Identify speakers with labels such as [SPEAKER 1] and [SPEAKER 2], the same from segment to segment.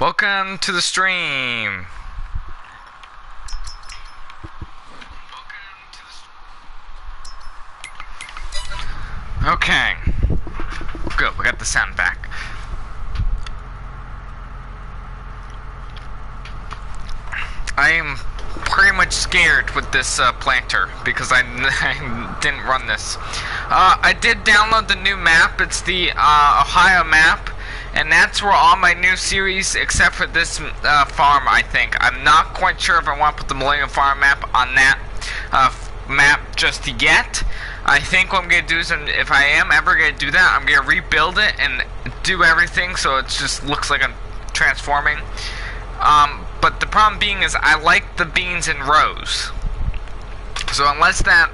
[SPEAKER 1] Welcome to the stream. Okay. Good, we got the sound back. I am pretty much scared with this planter because I didn't run this. I did download the new map. It's the Ohio map, and that's where all my new series, except for this farm, I think. I'm not quite sure if I want to put the Millennial farm map on that map just yet. I think what I'm going to do is, if I am ever going to do that, I'm going to rebuild it and do everything so it just looks like I'm transforming. But the problem being is I like the beans in rows. So unless that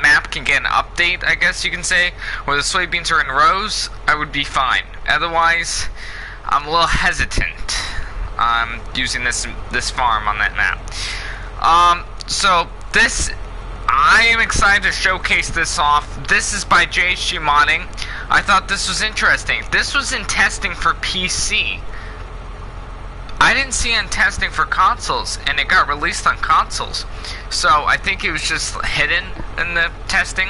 [SPEAKER 1] map can get an update, I guess you can say, where the soybeans are in rows, I would be fine. Otherwise, I'm a little hesitant using this farm on that map. So this, I am excited to showcase this off. This is by JHG Modding. I thought this was interesting. This was in testing for PC. I didn't see it in testing for consoles, and it got released on consoles. So I think it was just hidden in the testing.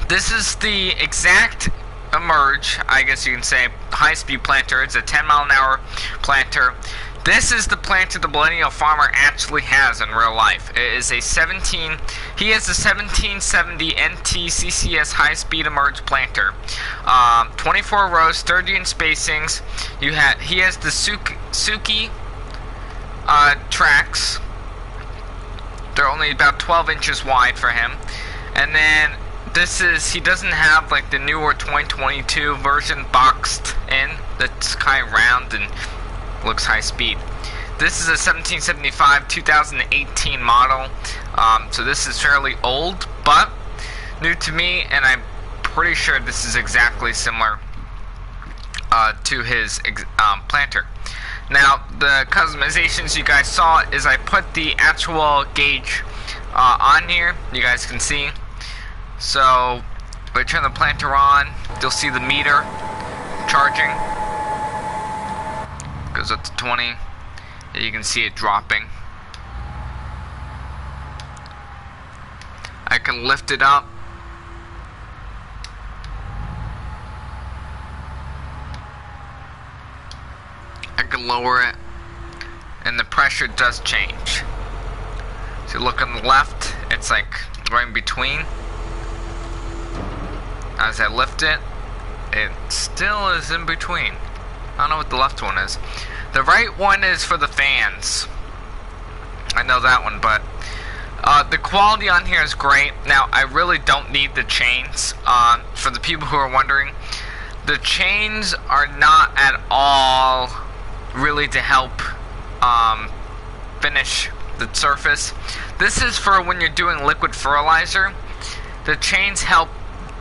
[SPEAKER 1] This is the exact emerge, I guess you can say, high-speed planter. It's a 10-mile-an-hour planter. This is the planter the Millennial farmer actually has in real life. It is a he has a 1770 NT CCS high-speed emerge planter. 24 rows, 30 in spacings. He has the Suki tracks. They're only about 12 inches wide for him. And then he doesn't have like the newer 2022 version boxed in. That's kind of round and looks high speed. This is a 1775 2018 model, so this is fairly old, but new to me, and I'm pretty sure this is exactly similar to his planter. Now, the customizations you guys saw is I put the actual gauge on here, you guys can see. So, if I turn the planter on, you'll see the meter charging. Goes up to 20. You can see it dropping. I can lift it up. I can lower it. And the pressure does change. So you look on the left, it's like right in between. As I lift it, it still is in between. I don't know what the left one is. The right one is for the fans. I know that one, but the quality on here is great. Now, I really don't need the chains. For the people who are wondering, the chains are not at all really to help finish the surface. This is for when you're doing liquid fertilizer. The chains help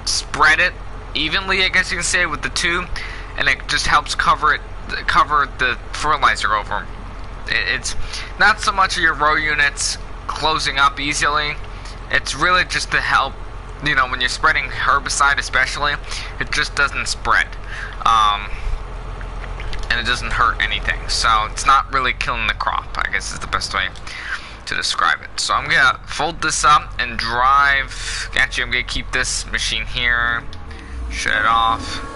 [SPEAKER 1] spread it evenly, I guess you can say, with the tube. And it just helps cover the fertilizer over. It's not so much of your row units closing up easily. It's really just to help, you know, when you're spreading herbicide especially, it just doesn't spread. And it doesn't hurt anything. So it's not really killing the crop, I guess is the best way to describe it. So I'm going to fold this up and drive. Actually, I'm going to keep this machine here. Shut it off.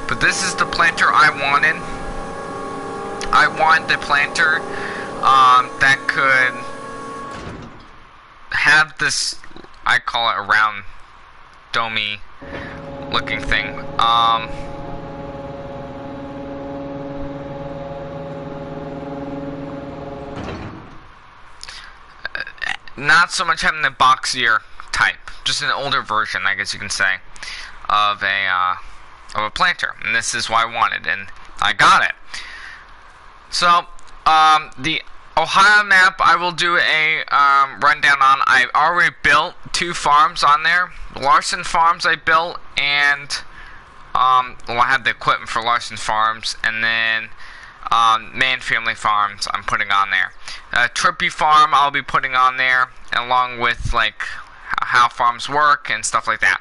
[SPEAKER 1] But this is the planter I wanted. I wanted the planter that could have this, I call it a round, domey looking thing. Not so much having the boxier type, just an older version, I guess you can say, of a planter, and this is what I wanted, and I got it. So, the Ohio map I will do a rundown on. I already built 2 farms on there. Larson Farms I built, and well, I had the equipment for Larson Farms, and then Man Family Farms I'm putting on there. Trippy Farm I'll be putting on there, along with like how farms work and stuff like that.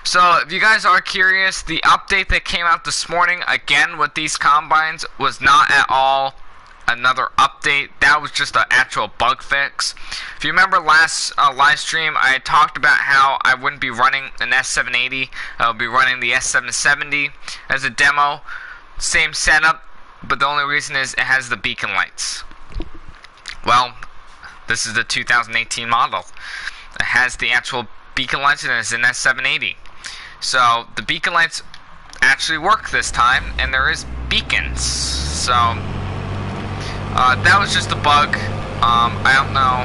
[SPEAKER 1] So if you guys are curious, the update that came out this morning again with these combines was not at all another update. That was just an actual bug fix. If you remember last live stream, I talked about how I wouldn't be running an S780. I would be running the S770 as a demo. Same setup, but the only reason is it has the beacon lights. Well, this is the 2018 model. It has the actual beacon lights and it's an S780. So the beacon lights actually work this time, and there is beacons. So that was just a bug. I don't know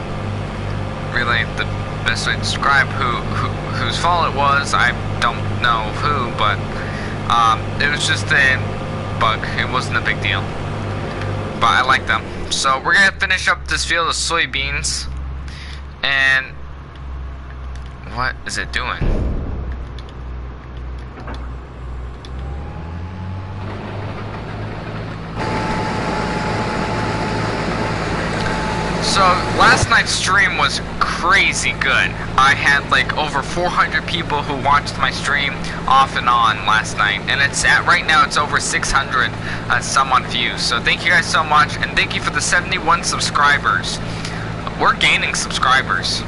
[SPEAKER 1] really the best way to describe whose fault it was. I don't know who, but it was just a bug. It wasn't a big deal, but I like them. So we're gonna finish up this field of soybeans. And what is it doing? So last night's stream was crazy good. I had like over 400 people who watched my stream off and on last night, and it's at right now it's over 600 some on views. So thank you guys so much, and thank you for the 71 subscribers. We're gaining subscribers.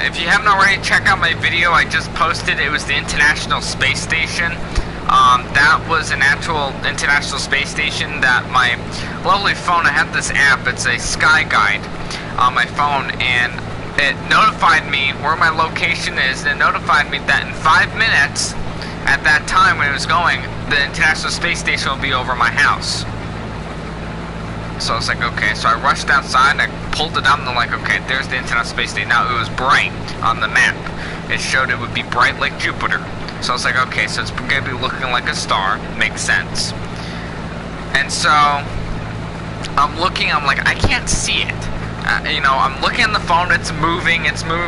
[SPEAKER 1] If you haven't already, check out my video I just posted. It was the International Space Station. That was an actual International Space Station that my lovely phone, I have this app, it's a Sky Guide on my phone, and it notified me where my location is, and it notified me that in 5 minutes, at that time when it was going, the International Space Station will be over my house. So I was like, okay, so I rushed outside, and I pulled it up, and I'm like, okay, there's the International Space Station. Now, it was bright on the map. It showed it would be bright like Jupiter. So I was like, okay, so it's going to be looking like a star. Makes sense. And so I'm looking, I'm like, I can't see it. You know, I'm looking at the phone, it's moving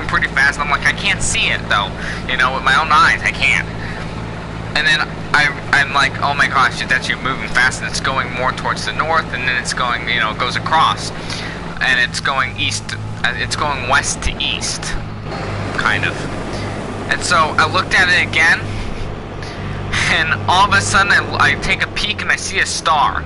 [SPEAKER 1] pretty fast. And I'm like, I can't see it, though. You know, with my own eyes, I can't. And then I'm like, oh my gosh, it's actually moving fast, and it's going more towards the north, and then it's going, you know, it goes across. And it's going east, it's going west to east, kind of. And so I looked at it again, and all of a sudden I take a peek and I see a star.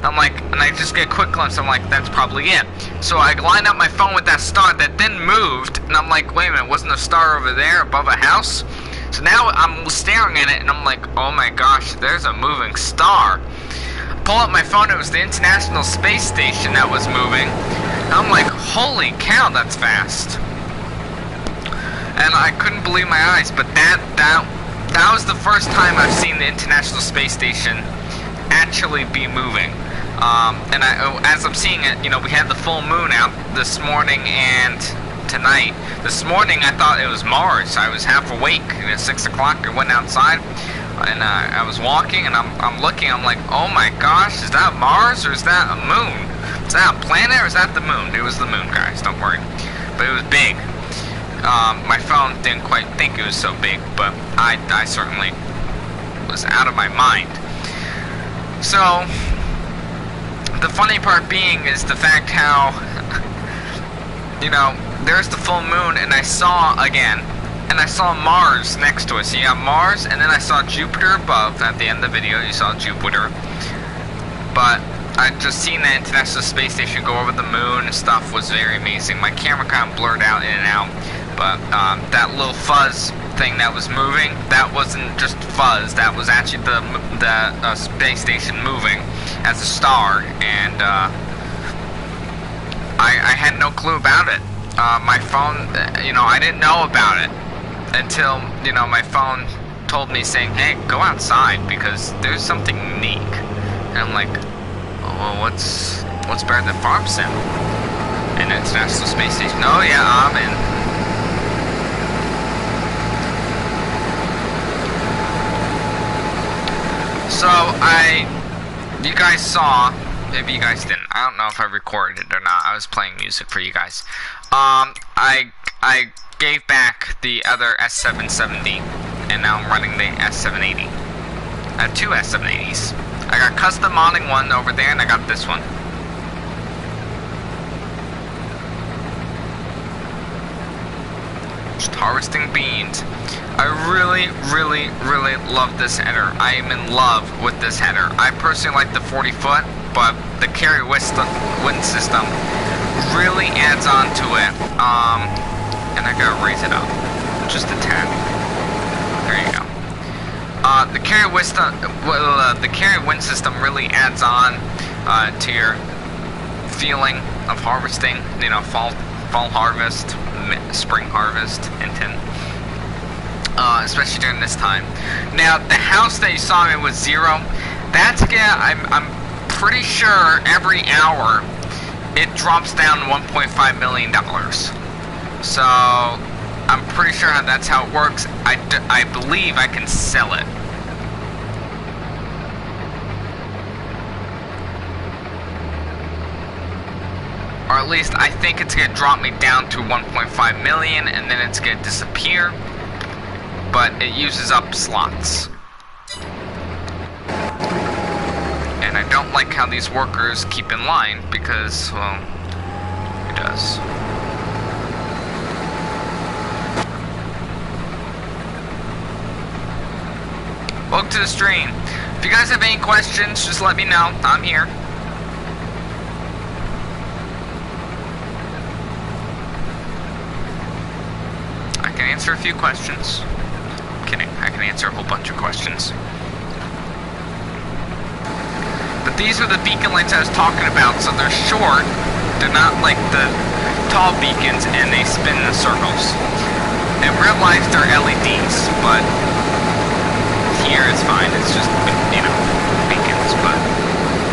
[SPEAKER 1] I'm like, and I just get a quick glimpse, I'm like, that's probably it. So I line up my phone with that star that then moved, and I'm like, wait a minute, wasn't a star over there above a house? So now I'm staring at it, and I'm like, oh my gosh, there's a moving star. I pull up my phone, it was the International Space Station that was moving. And I'm like, holy cow, that's fast. And I couldn't believe my eyes, but that was the first time I've seen the International Space Station actually be moving. And as I'm seeing it, you know, we had the full moon out this morning and tonight. This morning I thought it was Mars. I was half awake, and at 6 o'clock I went outside, and I was walking, and I'm looking, I'm like, oh my gosh, is that Mars, or is that a moon? Is that a planet, or is that the moon? It was the moon, guys, don't worry. But it was big. My phone didn't quite think it was so big, but I certainly was out of my mind. So, the funny part being is the fact how, you know, there's the full moon, and I saw again, and I saw Mars next to it. So you have Mars, and then I saw Jupiter above. At the end of the video, you saw Jupiter. But I just seen the International Space Station go over the moon and stuff was very amazing. My camera kind of blurred out in and out. But that little fuzz thing that was moving, that wasn't just fuzz. That was actually the space station moving as a star. And I had no clue about it. My phone, you know, I didn't know about it until, you know, my phone told me saying, hey, go outside because there's something unique. And I'm like, oh, well, what's better than farm sim? And International Space Station. Oh yeah, I'm in. So you guys saw, maybe you guys didn't. I don't know if I recorded it or not. I was playing music for you guys. I gave back the other S770, and now I'm running the S780. I have two S780s. I got custom modding one over there, and I got this one. Just harvesting beans. I really, really, really love this header. I am in love with this header. I personally like the 40 foot, but the carry wind system really adds on to it. And I gotta raise it up just a tad. There you go. The carry wind system really adds on to your feeling of harvesting. You know, fall harvest, spring harvest, and especially during this time. Now, the house that you saw me with 0, that's I'm pretty sure every hour it drops down $1.5 million. So I'm pretty sure that's how it works. I believe I can sell it. Or at least I think it's gonna drop me down to 1.5 million and then it's gonna disappear. But it uses up slots. And I don't like how these workers keep in line because, well, it does. Welcome to the stream. If you guys have any questions, just let me know. I'm here. I can answer a few questions. I'm kidding. I can answer a whole bunch of questions. But these are the beacon lights I was talking about. So they're short. They're not like the tall beacons and they spin in circles. In real life, they're LEDs, but here it's fine. It's just, you know, beacons. But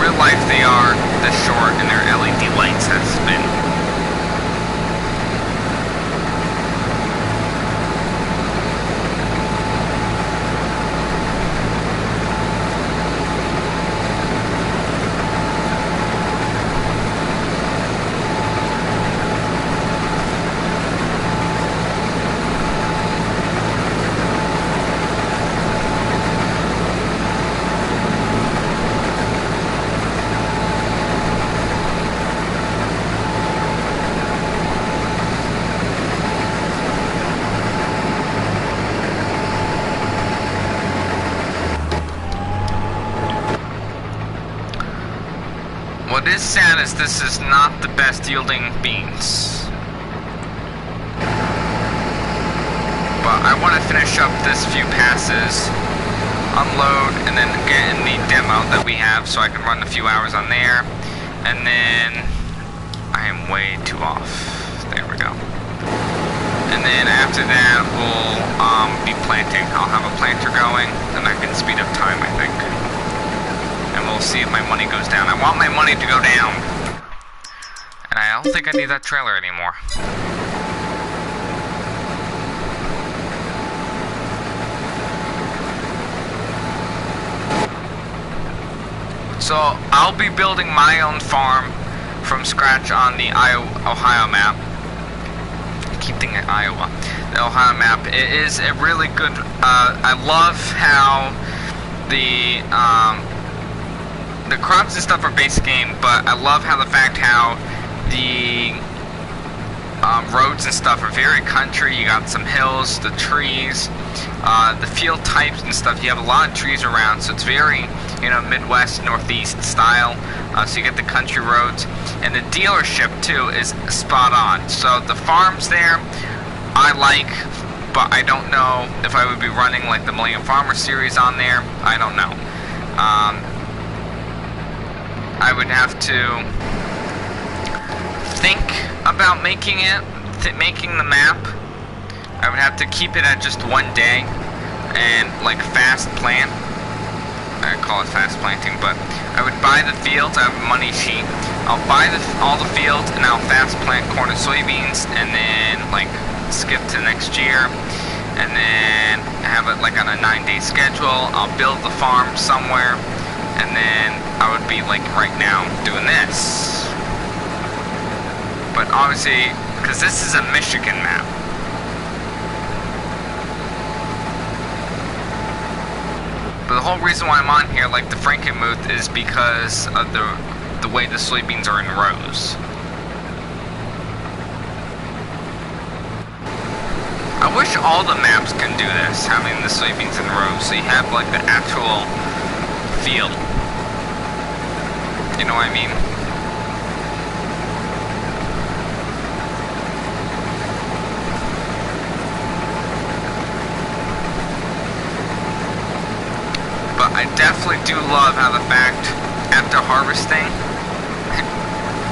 [SPEAKER 1] real life, they are the short and they're LED lights that spin. What is sad is this is not the best yielding beans. But I want to finish up this few passes, unload, and then get in the demo that we have so I can run a few hours on there. And then I am way too off. There we go. And then after that we'll be planting. I'll have a planter going and I can speed up time, I think. And we'll see if my money goes down. I want my money to go down. And I don't think I need that trailer anymore. So I'll be building my own farm from scratch on the Ohio map. I keep thinking Iowa. The Ohio map. It is a really good, I love how the crops and stuff are basic game, but I love how the fact how the roads and stuff are very country. You got some hills, the trees, the field types and stuff. You have a lot of trees around, so it's very, you know, Midwest, Northeast style. So you get the country roads, and the dealership too is spot on. So the farms there, I like, but I don't know if I would be running like the Millennial Farmer series on there. I don't know. I would have to think about making the map. I would have to keep it at just one day and like fast plant. I call it fast planting, but I would buy the fields. I have a money sheet. I'll buy all the fields and I'll fast plant corn and soybeans, and then like skip to next year, and then have it like on a 9-day schedule. I'll build the farm somewhere. And then I would be like right now doing this. But obviously, because this is a Michigan map. But the whole reason why I'm on here, like the Frankenmuth, is because of the way the soybeans are in rows. I wish all the maps can do this, having the soybeans in rows, so you have like the actual field. You know what I mean? But I definitely do love how the fact, after harvesting,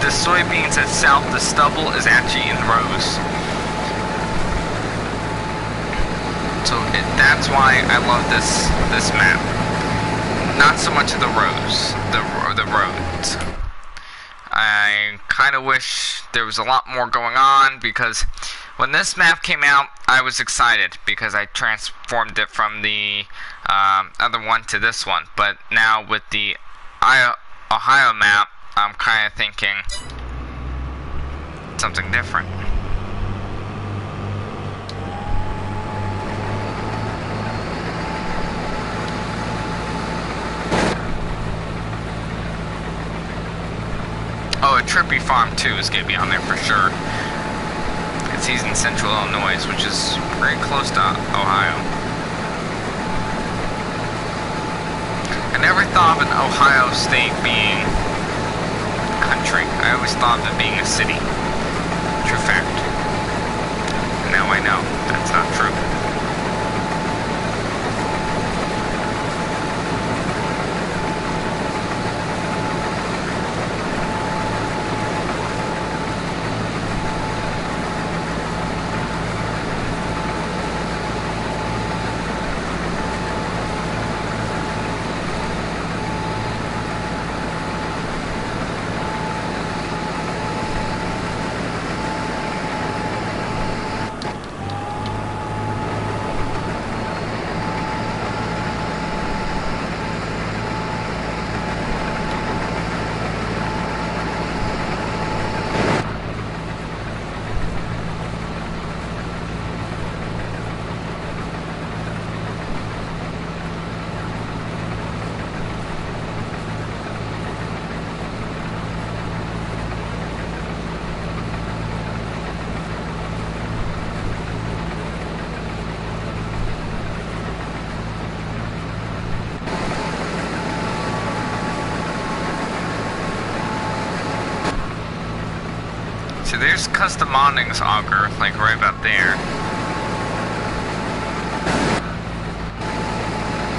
[SPEAKER 1] the soybeans itself, the stubble, is actually in rows. So that's why I love this map. Not so much of the rows, the roads. I kind of wish there was a lot more going on, because when this map came out, I was excited because I transformed it from the other one to this one. But now with the Ohio map, I'm kind of thinking something different. Oh, a Trippy Farm 2 is going to be on there for sure. Because he's in central Illinois, which is very close to Ohio. I never thought of an Ohio state being country. I always thought of it being a city. True fact. And now I know that's not true. So there's custom modding's auger, like right about there.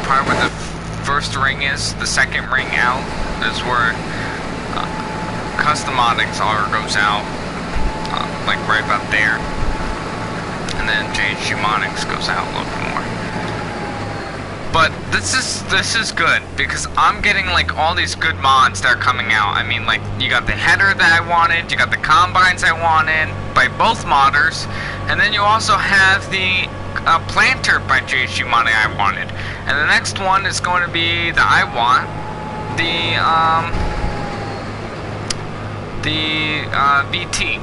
[SPEAKER 1] Probably where the first ring is, the second ring out is where custom modding's auger goes out, like right about there. And then JHG modding's goes out a little bit more. But this is good, because I'm getting like all these good mods that are coming out. I mean, like, you got the header that I wanted, you got the combines I wanted by both modders, and then you also have the planter by JHG modding I wanted. And the next one is going to be the VT.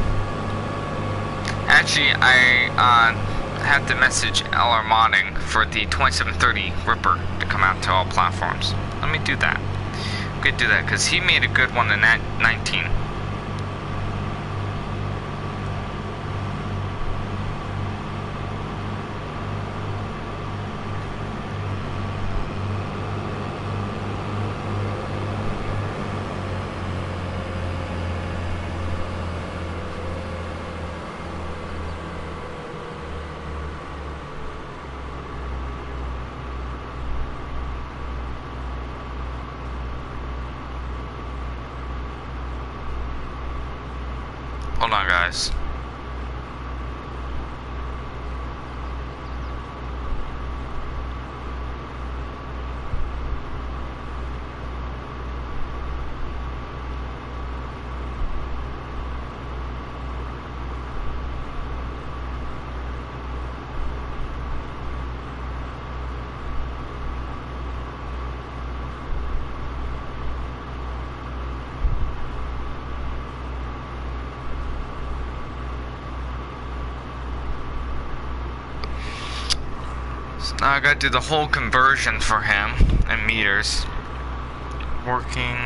[SPEAKER 1] Actually, I have to message LR Modding for the 2730 Ripper to come out to all platforms. Let me do that. I'm gonna do that because he made a good one in that 19. Hold on, guys. Now I gotta do the whole conversion for him in meters. Working.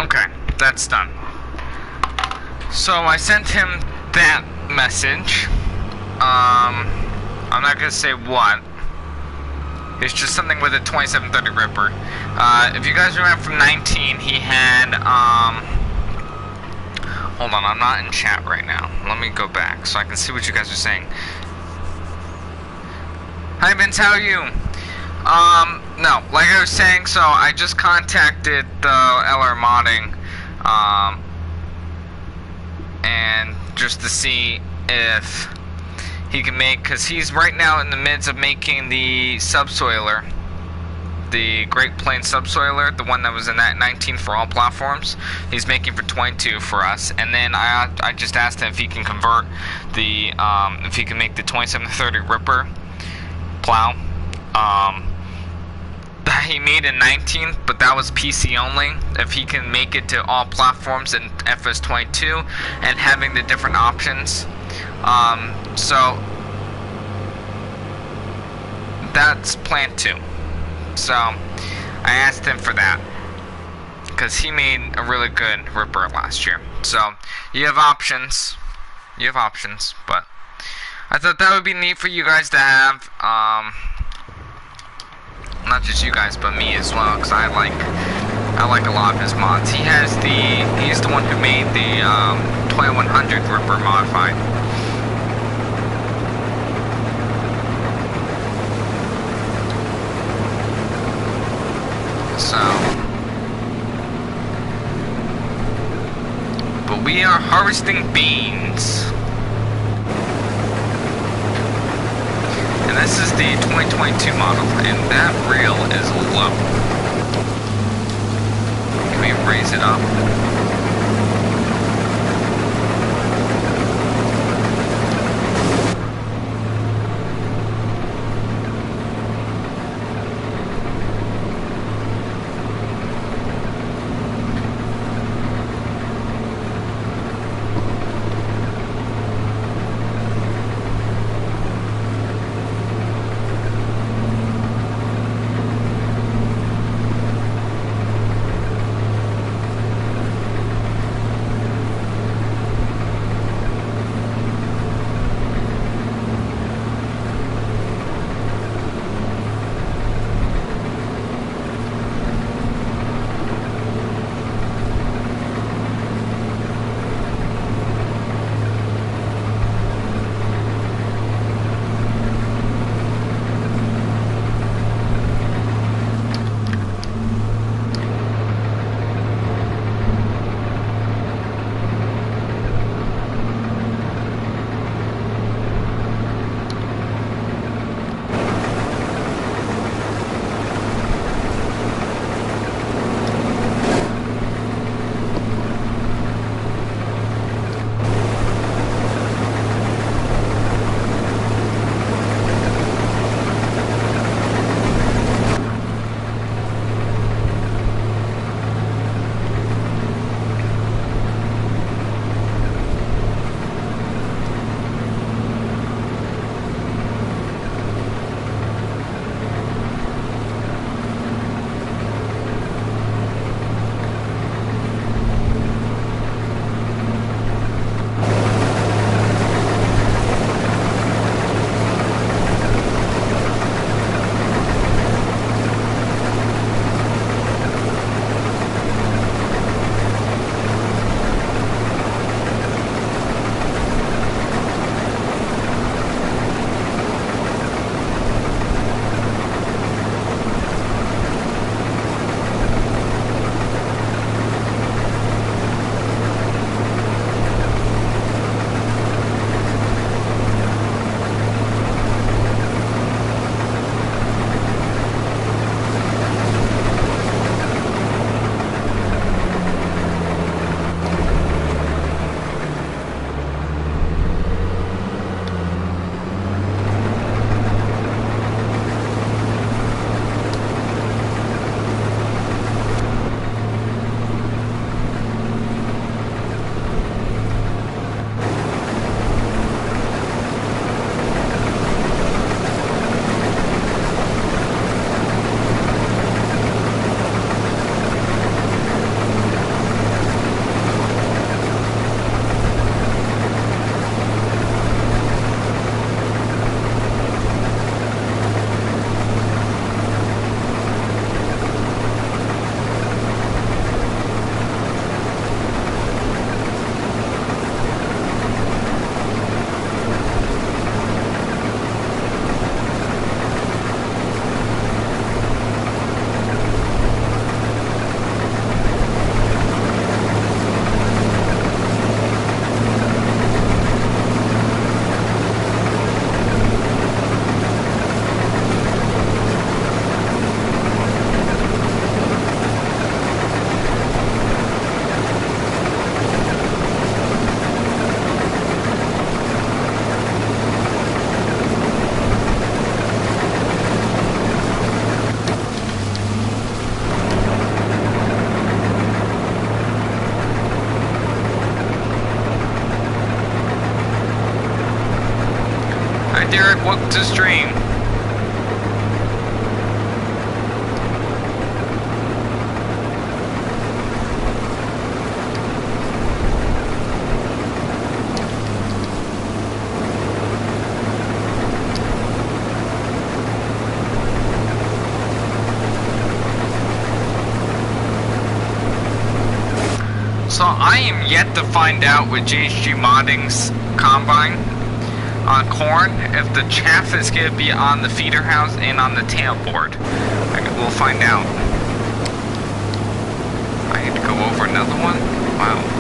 [SPEAKER 1] Okay, that's done. So I sent him that message. I'm not gonna say what. It's just something with a 2730 Ripper. If you guys remember from 19, he had, hold on, I'm not in chat right now. Let me go back so I can see what you guys are saying. Hi Vince, how are you? No, like I was saying, so I just contacted the LR modding, and just to see if he can make, because he's right now in the midst of making the subsoiler, the Great Plains subsoiler, the one that was in that 19 for all platforms. He's making for 22 for us, and then I just asked him if he can convert the, if he can make the 2730 Ripper plow. That he made in 19, but that was PC only. If he can make it to all platforms in FS22 and having the different options, so that's plan 2. So I asked him for that because he made a really good Ripper last year. So you have options, but I thought that would be neat for you guys to have. Not just you guys, but me as well, because I like a lot of his mods. He's the one who made the 2100 Ripper modified. So, but we are harvesting beans. And this is the 2022 model, and that reel is low. Can we raise it up? Derek, welcome to the stream. So I am yet to find out with JHG Modding's combine on corn if the chaff is going to be on the feeder house and on the tailboard. We'll find out. I need to go over another one? Wow.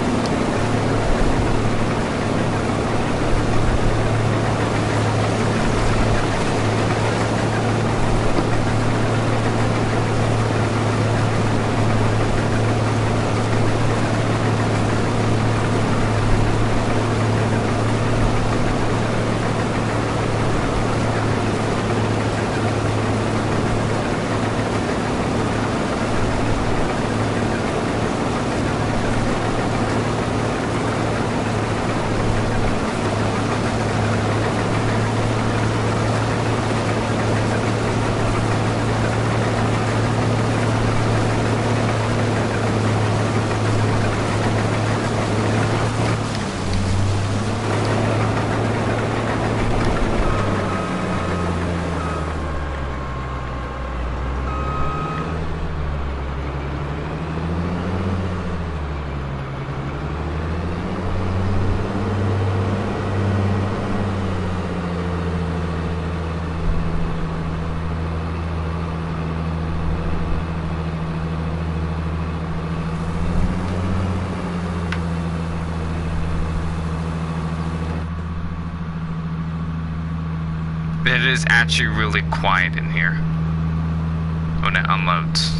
[SPEAKER 1] It is actually really quiet in here when it unloads.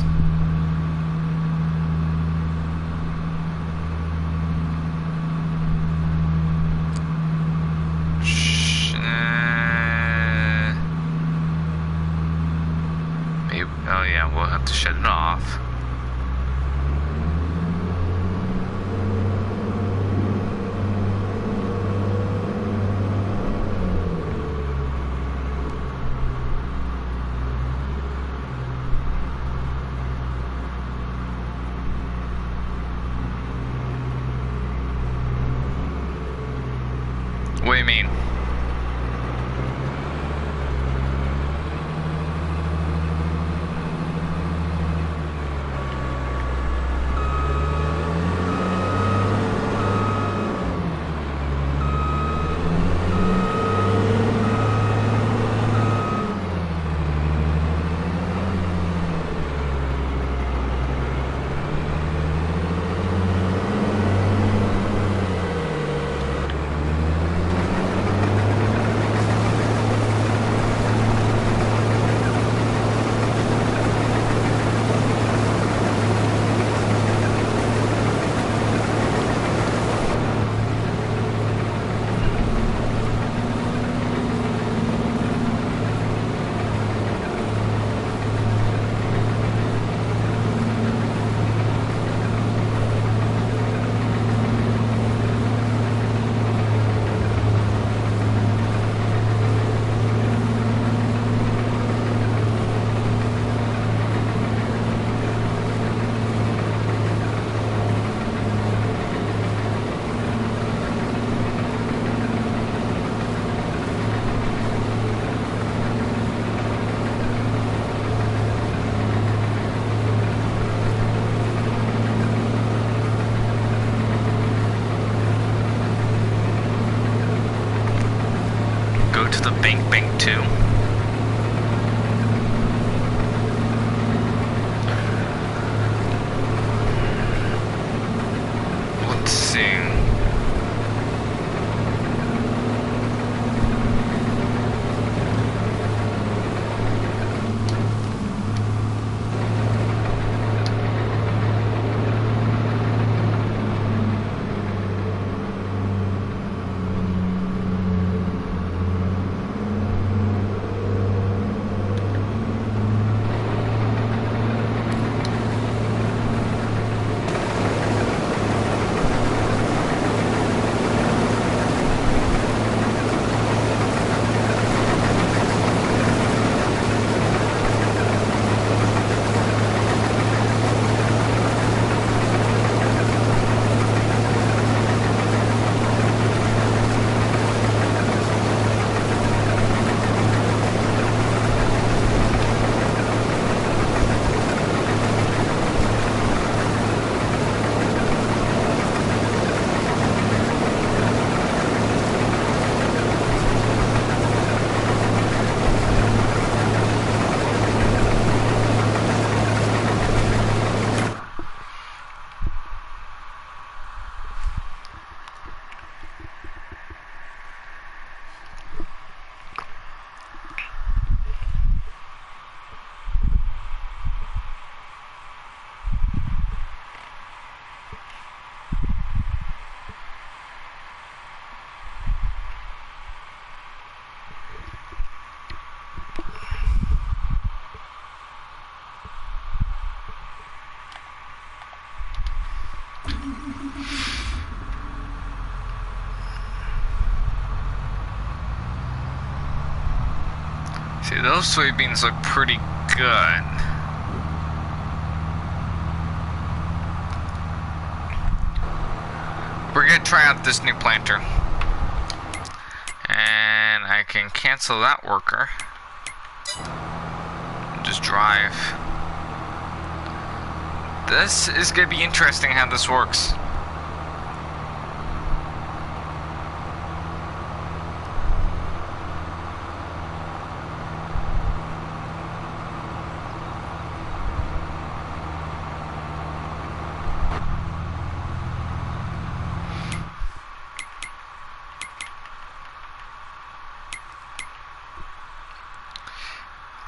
[SPEAKER 1] Maybe, oh yeah, we'll have to shut it off. What do you mean? To the bank too. Let's see. See, those soybeans look pretty good. We're gonna try out this new planter. And I can cancel that worker. Just drive. This is gonna be interesting how this works.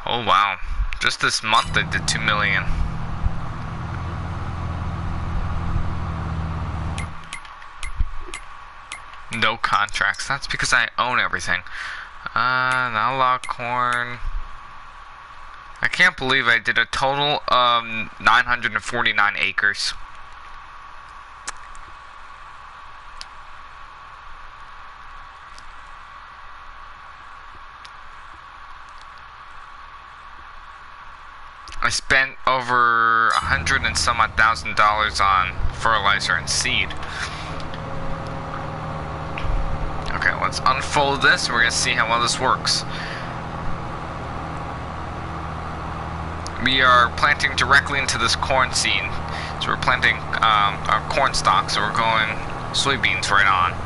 [SPEAKER 1] Oh wow, just this month I did 2 million. No contracts, that's because I own everything. Now log corn. I can't believe I did a total of 949 acres. I spent over $100 and some odd thousand on fertilizer and seed. Okay, let's unfold this. We're gonna see how well this works. We are planting directly into this corn seed. So we're planting our corn stalks, so we're going soybeans right on.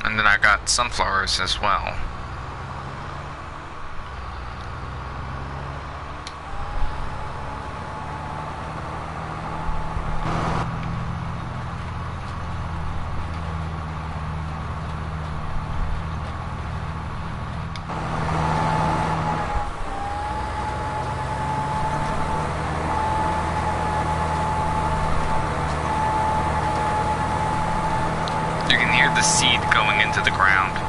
[SPEAKER 1] And then I got sunflowers as well. You can hear the seed going into the ground.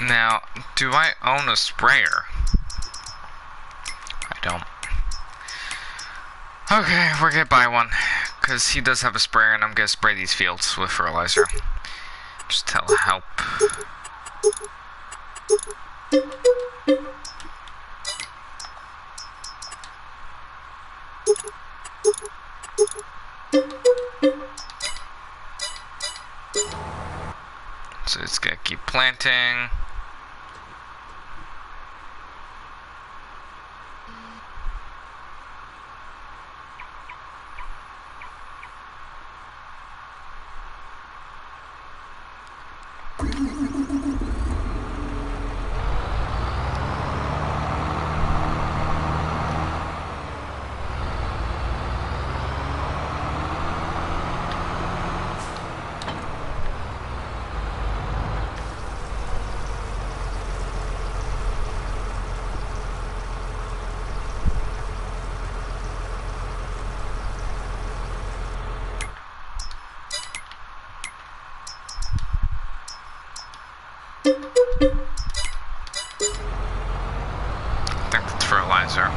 [SPEAKER 1] Now, do I own a sprayer? I don't. Okay, we're gonna buy one, because he does have a sprayer, and I'm gonna spray these fields with fertilizer. Just telehelp. So it's gonna keep planting. I think that's fertilizer.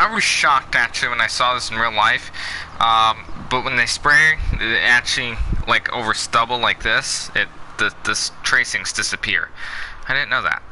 [SPEAKER 1] I was shocked actually when I saw this in real life, but when they spray it actually, like over stubble like this, the tracings disappear. I didn't know that.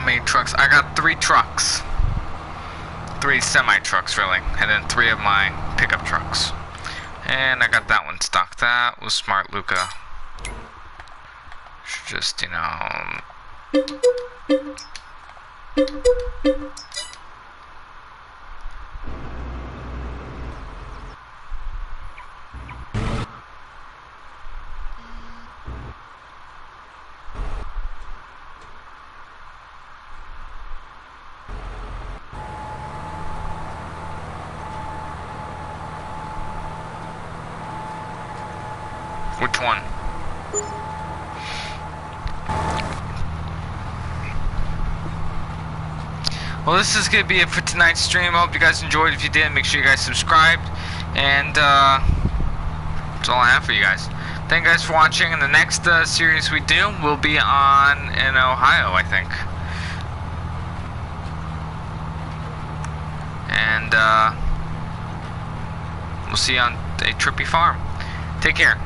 [SPEAKER 1] many trucks? I got 3 trucks. 3 semi-trucks, really. And then 3 of my pickup trucks. And I got that one stocked. That was smart, Luca. Should just, you know... Which one? Well, this is going to be it for tonight's stream. I hope you guys enjoyed. If you did, make sure you guys subscribed. And that's all I have for you guys. Thank you guys for watching. And the next series we do will be on in Ohio, I think. And we'll see you on a trippy farm. Take care.